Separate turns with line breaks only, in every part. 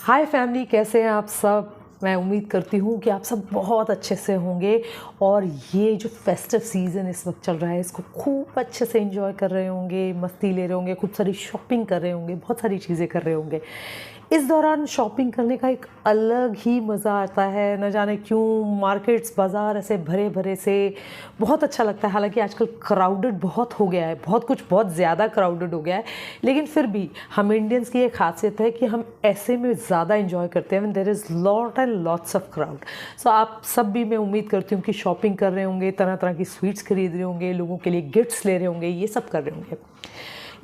हाय family, कैसे हैं आप सब। मैं उम्मीद करती हूँ कि आप सब बहुत अच्छे से होंगे और ये जो फेस्टिव सीज़न इस वक्त चल रहा है इसको खूब अच्छे से एंजॉय कर रहे होंगे, मस्ती ले रहे होंगे, खूब सारी शॉपिंग कर रहे होंगे, बहुत सारी चीज़ें कर रहे होंगे। इस दौरान शॉपिंग करने का एक अलग ही मज़ा आता है, न जाने क्यों मार्केट्स बाज़ार ऐसे भरे भरे से बहुत अच्छा लगता है। हालांकि आजकल क्राउडेड बहुत हो गया है, बहुत ज़्यादा क्राउडेड हो गया है, लेकिन फिर भी हम इंडियंस की एक खासियत है कि हम ऐसे में ज़्यादा इंजॉय करते हैं when there is lot and lots of crowd. So आप सब भी, मैं उम्मीद करती हूँ कि शॉपिंग कर रहे होंगे, तरह तरह की स्वीट्स खरीद रहे होंगे, लोगों के लिए गिफ्ट्स ले रहे होंगे, ये सब कर रहे होंगे।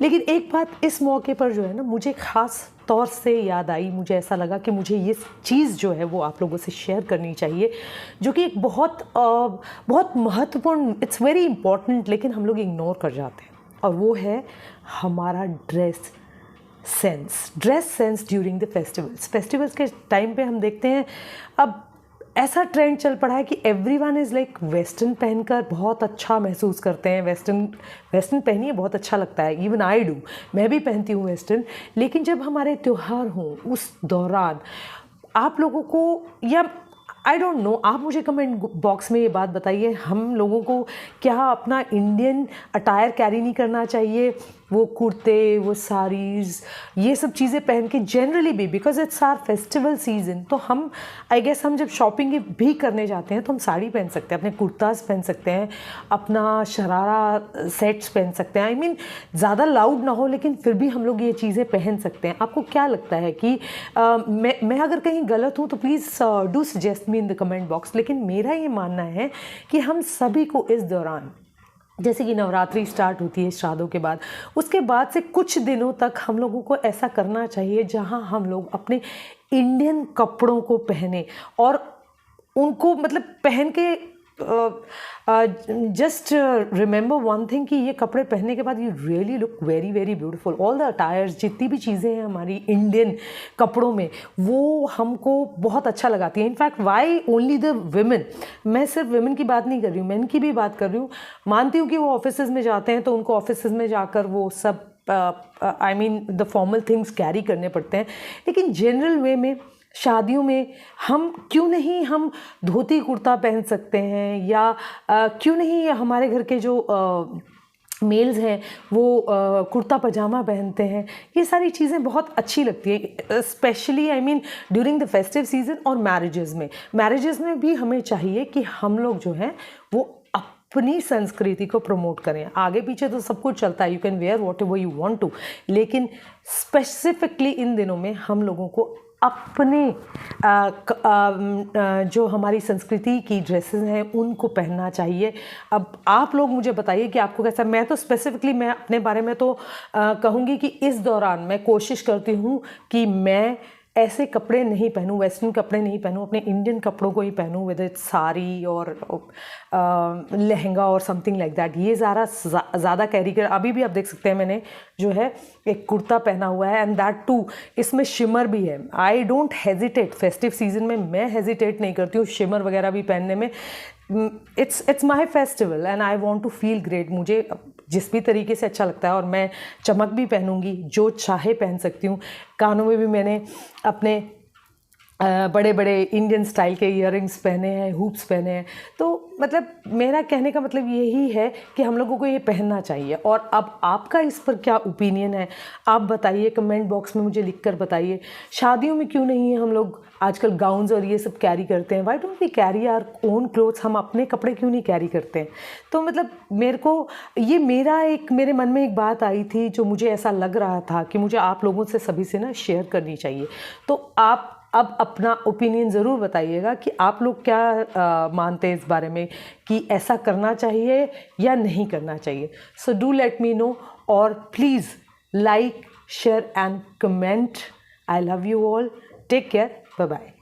लेकिन एक बात इस मौके पर जो है ना, मुझे ख़ास तौर से याद आई, मुझे ऐसा लगा कि मुझे ये चीज़ जो है वो आप लोगों से शेयर करनी चाहिए, जो कि एक बहुत महत्वपूर्ण, इट्स वेरी इंपॉर्टेंट, लेकिन हम लोग इग्नोर कर जाते हैं, और वो है हमारा dress sense during the festivals के टाइम पे हम देखते हैं अब ऐसा ट्रेंड चल पड़ा है कि एवरीवन इज़ लाइक वेस्टर्न पहनकर बहुत अच्छा महसूस करते हैं। वेस्टर्न पहनिए, बहुत अच्छा लगता है, इवन आई डू, मैं भी पहनती हूँ वेस्टर्न। लेकिन जब हमारे त्यौहार हों उस दौरान आप लोगों को, या आई डोंट नो, आप मुझे कमेंट बॉक्स में ये बात बताइए, हम लोगों को क्या अपना इंडियन अटायर कैरी नहीं करना चाहिए? वो कुर्ते, वो साड़ीज़, ये सब चीज़ें पहन के जनरली भी, because it's our festival season, तो हम आई गेस हम जब शॉपिंग भी करने जाते हैं तो हम साड़ी पहन सकते हैं, अपने कुर्ताज़ पहन सकते हैं, अपना शरारा सेट्स पहन सकते हैं। आई मीन ज़्यादा लाउड ना हो, लेकिन फिर भी हम लोग ये चीज़ें पहन सकते हैं। आपको क्या लगता है कि मैं अगर कहीं गलत हूँ तो please do suggest me in the comment box. लेकिन मेरा ये मानना है कि हम सभी को इस दौरान, जैसे कि नवरात्रि स्टार्ट होती है श्राद्धों के बाद, उसके बाद से कुछ दिनों तक हम लोगों को ऐसा करना चाहिए जहां हम लोग अपने इंडियन कपड़ों को पहने और उनको मतलब पहन के जस्ट रिमेंबर वन थिंग कि ये कपड़े पहनने के बाद you really look very very beautiful. All the attires, जितनी भी चीज़ें हैं हमारी इंडियन कपड़ों में, वो हमको बहुत अच्छा लगाती है। In fact why only the women, मैं सिर्फ विमेन की बात नहीं कर रही हूँ, मैन की भी बात कर रही हूँ। मानती हूँ कि वो ऑफिसेज में जाते हैं तो उनको ऑफिसेज में जाकर वो सब I mean the formal things carry करने पड़ते हैं, लेकिन जनरल वे में शादियों में हम क्यों नहीं हम धोती कुर्ता पहन सकते हैं, या क्यों नहीं हमारे घर के जो मेल्स हैं वो कुर्ता पजामा पहनते हैं। ये सारी चीज़ें बहुत अच्छी लगती है, specially I mean during the festive season. और मैरिजेस में भी हमें चाहिए कि हम लोग जो हैं वो अपनी संस्कृति को प्रमोट करें। आगे पीछे तो सब कुछ चलता है, you can wear whatever you want to, लेकिन स्पेसिफिकली इन दिनों में हम लोगों को अपने जो हमारी संस्कृति की ड्रेसेस हैं उनको पहनना चाहिए। अब आप लोग मुझे बताइए कि आपको कैसा। मैं तो स्पेसिफिकली मैं अपने बारे में तो कहूँगी कि इस दौरान मैं कोशिश करती हूँ कि मैं ऐसे कपड़े नहीं पहनूँ, वेस्टर्न कपड़े नहीं पहनूँ, अपने इंडियन कपड़ों को ही पहनूँ, विद इट साड़ी और लहंगा और समथिंग लाइक दैट। ये ज़्यादा कैरी कर, अभी भी आप देख सकते हैं मैंने जो है एक कुर्ता पहना हुआ है, एंड दैट टू इसमें शिमर भी है। I don't hesitate, festive season में मैं हेजिटेट नहीं करती हूँ शिमर वगैरह भी पहनने में। It's my festival and I want to feel great. मुझे जिस भी तरीके से अच्छा लगता है, और मैं चमक भी पहनूंगी, जो चाहे पहन सकती हूँ। कानों में भी मैंने अपने बड़े बड़े इंडियन स्टाइल के ईयरिंग्स पहने हैं, हुप्स पहने हैं। तो मतलब मेरा कहने का मतलब यही है कि हम लोगों को ये पहनना चाहिए। और अब आपका इस पर क्या ओपिनियन है आप बताइए, कमेंट बॉक्स में मुझे लिखकर बताइए। शादियों में क्यों नहीं है हम लोग आजकल गाउन्स और ये सब कैरी करते हैं? Why don't we carry our own clothes? हम अपने कपड़े क्यों नहीं कैरी करते हैं? तो मतलब मेरे को ये मेरे मन में एक बात आई थी जो मुझे ऐसा लग रहा था कि मुझे आप लोगों से सभी से ना शेयर करनी चाहिए। तो आप अब अपना ओपिनियन ज़रूर बताइएगा कि आप लोग क्या मानते हैं इस बारे में, कि ऐसा करना चाहिए या नहीं करना चाहिए। So do let me know, और please like, share and comment. I love you all, take care, bye bye.